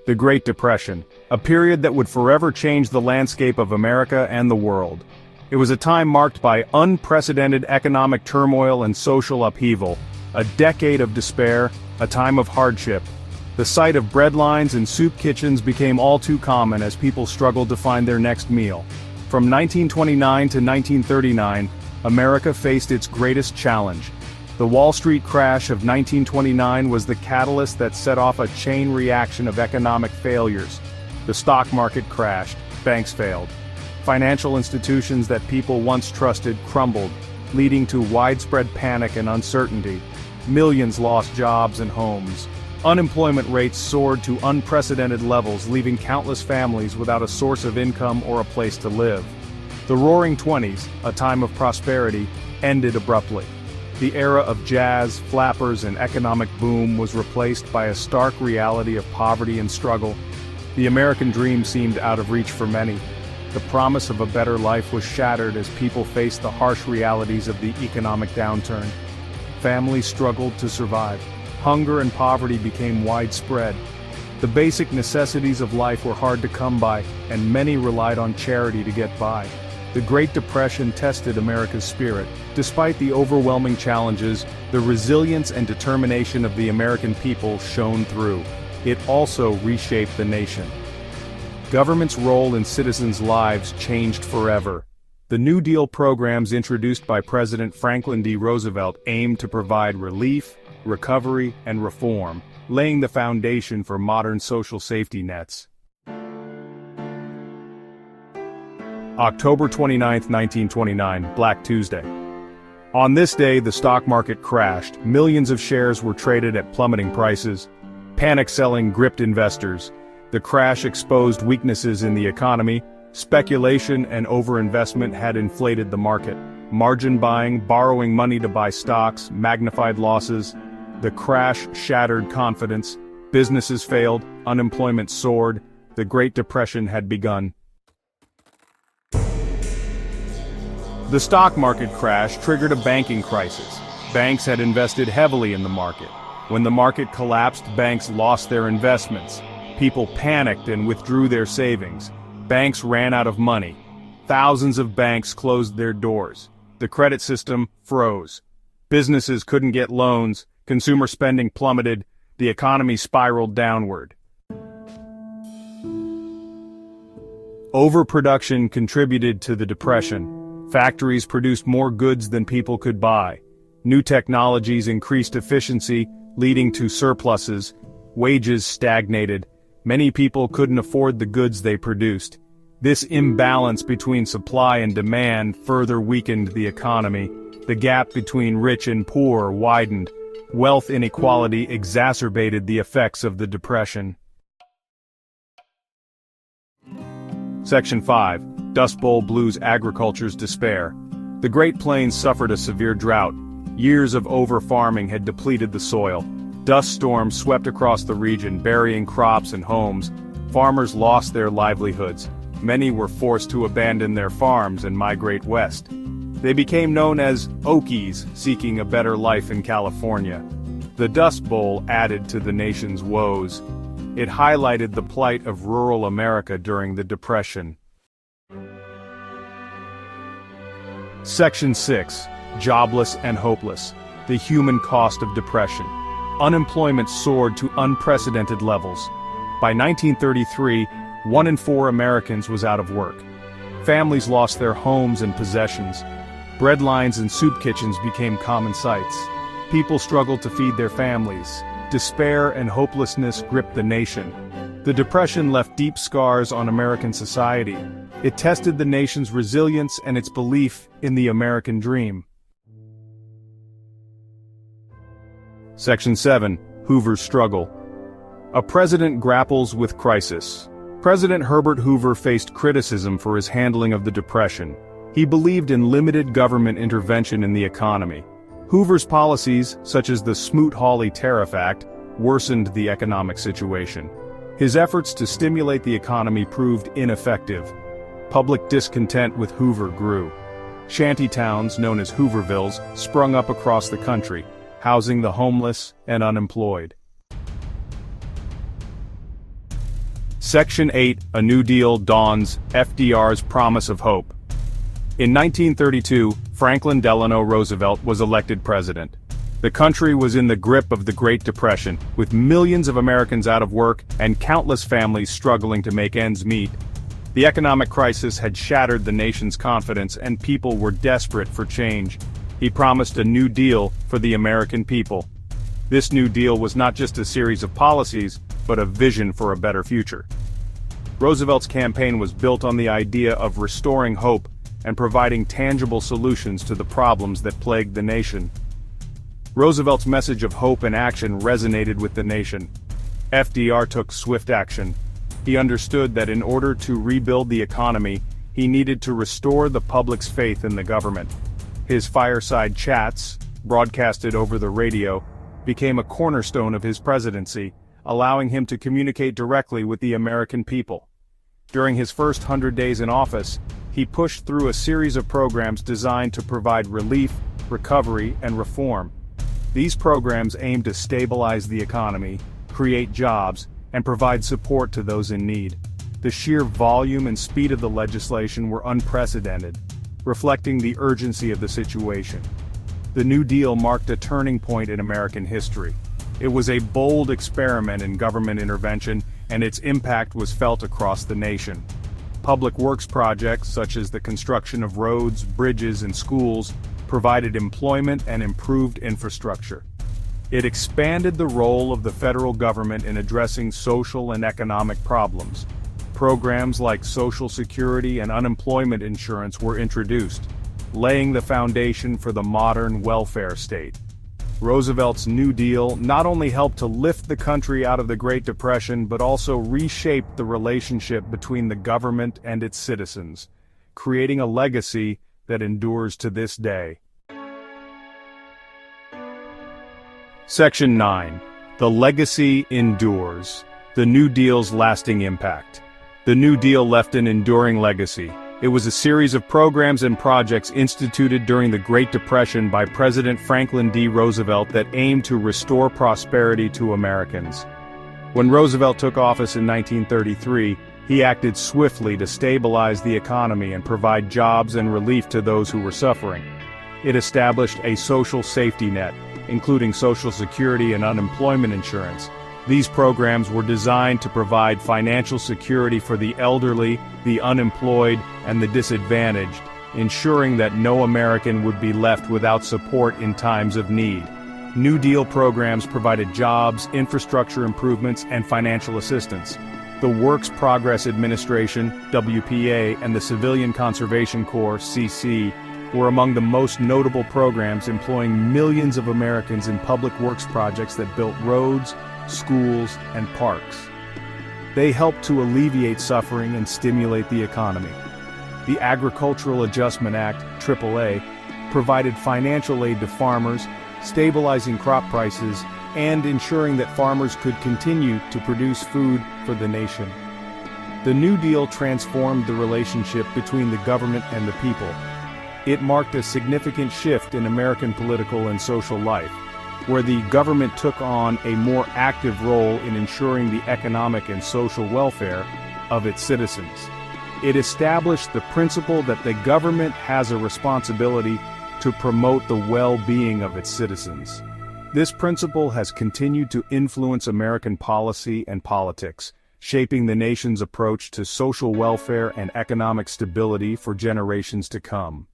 The Great Depression, a period that would forever change the landscape of America and the world. It was a time marked by unprecedented economic turmoil and social upheaval, a decade of despair, a time of hardship. The sight of breadlines and soup kitchens became all too common as people struggled to find their next meal. From 1929 to 1939, America faced its greatest challenge. The Wall Street crash of 1929 was the catalyst that set off a chain reaction of economic failures. The stock market crashed, banks failed. Financial institutions that people once trusted crumbled, leading to widespread panic and uncertainty. Millions lost jobs and homes. Unemployment rates soared to unprecedented levels, leaving countless families without a source of income or a place to live. The Roaring Twenties, a time of prosperity, ended abruptly. The era of jazz, flappers, and economic boom was replaced by a stark reality of poverty and struggle. The American dream seemed out of reach for many. The promise of a better life was shattered as people faced the harsh realities of the economic downturn. Families struggled to survive. Hunger and poverty became widespread. The basic necessities of life were hard to come by, and many relied on charity to get by. The Great Depression tested America's spirit. Despite the overwhelming challenges, the resilience and determination of the American people shone through. It also reshaped the nation. Government's role in citizens' lives changed forever. The New Deal programs introduced by President Franklin D. Roosevelt aimed to provide relief, recovery, and reform, laying the foundation for modern social safety nets. October 29, 1929, Black Tuesday. On this day, the stock market crashed. Millions of shares were traded at plummeting prices. Panic selling gripped investors. The crash exposed weaknesses in the economy. Speculation and overinvestment had inflated the market. Margin buying, borrowing money to buy stocks, magnified losses. The crash shattered confidence. Businesses failed, unemployment soared. The Great Depression had begun. The stock market crash triggered a banking crisis. Banks had invested heavily in the market. When the market collapsed, banks lost their investments. People panicked and withdrew their savings. Banks ran out of money. Thousands of banks closed their doors. The credit system froze. Businesses couldn't get loans. Consumer spending plummeted. The economy spiraled downward. Overproduction contributed to the depression. Factories produced more goods than people could buy. New technologies increased efficiency, leading to surpluses. Wages stagnated. Many people couldn't afford the goods they produced. This imbalance between supply and demand further weakened the economy. The gap between rich and poor widened. Wealth inequality exacerbated the effects of the Depression. Section 5. Dust Bowl Blues Agriculture's Despair. The Great Plains suffered a severe drought. Years of over-farming had depleted the soil. Dust storms swept across the region, burying crops and homes. Farmers lost their livelihoods. Many were forced to abandon their farms and migrate west. They became known as Okies, seeking a better life in California. The Dust Bowl added to the nation's woes. It highlighted the plight of rural America during the Depression. Section 6. Jobless and Hopeless. The Human Cost of Depression. Unemployment soared to unprecedented levels. By 1933, 1 in 4 Americans was out of work. Families lost their homes and possessions. Breadlines and soup kitchens became common sights. People struggled to feed their families. Despair and hopelessness gripped the nation. The Depression left deep scars on American society. It tested the nation's resilience and its belief in the American dream. Section 7. Hoover's Struggle. A president grapples with crisis. President Herbert Hoover faced criticism for his handling of the Depression. He believed in limited government intervention in the economy. Hoover's policies, such as the Smoot-Hawley Tariff Act, worsened the economic situation. His efforts to stimulate the economy proved ineffective. Public discontent with Hoover grew. Shanty towns, known as Hoovervilles, sprung up across the country, housing the homeless and unemployed. Section 8, A New Deal dawns, FDR's promise of hope. In 1932, Franklin Delano Roosevelt was elected president. The country was in the grip of the Great Depression, with millions of Americans out of work and countless families struggling to make ends meet. The economic crisis had shattered the nation's confidence, and people were desperate for change. He promised a new deal for the American people. This new deal was not just a series of policies, but a vision for a better future. Roosevelt's campaign was built on the idea of restoring hope and providing tangible solutions to the problems that plagued the nation. Roosevelt's message of hope and action resonated with the nation. FDR took swift action. He understood that in order to rebuild the economy, he needed to restore the public's faith in the government. His fireside chats, broadcasted over the radio, became a cornerstone of his presidency, allowing him to communicate directly with the American people. During his first 100 days in office, he pushed through a series of programs designed to provide relief, recovery, and reform. These programs aimed to stabilize the economy, create jobs, and provide support to those in need. The sheer volume and speed of the legislation were unprecedented, reflecting the urgency of the situation. The New Deal marked a turning point in American history. It was a bold experiment in government intervention, and its impact was felt across the nation. Public works projects, such as the construction of roads, bridges, and schools, provided employment and improved infrastructure. It expanded the role of the federal government in addressing social and economic problems. Programs like Social Security and unemployment insurance were introduced, laying the foundation for the modern welfare state. Roosevelt's New Deal not only helped to lift the country out of the Great Depression, but also reshaped the relationship between the government and its citizens, creating a legacy that endures to this day. Section 9. The legacy endures. The New Deal's lasting impact. The New Deal left an enduring legacy. It was a series of programs and projects instituted during the Great Depression by President Franklin D. Roosevelt that aimed to restore prosperity to Americans. When Roosevelt took office in 1933, he acted swiftly to stabilize the economy and provide jobs and relief to those who were suffering. It established a social safety net, including Social Security and unemployment insurance. These programs were designed to provide financial security for the elderly, the unemployed, and the disadvantaged, ensuring that no American would be left without support in times of need. New Deal programs provided jobs, infrastructure improvements, and financial assistance. The Works Progress Administration, WPA, and the Civilian Conservation Corps, CC, were among the most notable programs employing millions of Americans in public works projects that built roads, schools, and parks. They helped to alleviate suffering and stimulate the economy. The Agricultural Adjustment Act, AAA, provided financial aid to farmers, stabilizing crop prices, and ensuring that farmers could continue to produce food for the nation. The New Deal transformed the relationship between the government and the people. It marked a significant shift in American political and social life, where the government took on a more active role in ensuring the economic and social welfare of its citizens. It established the principle that the government has a responsibility to promote the well-being of its citizens. This principle has continued to influence American policy and politics, shaping the nation's approach to social welfare and economic stability for generations to come.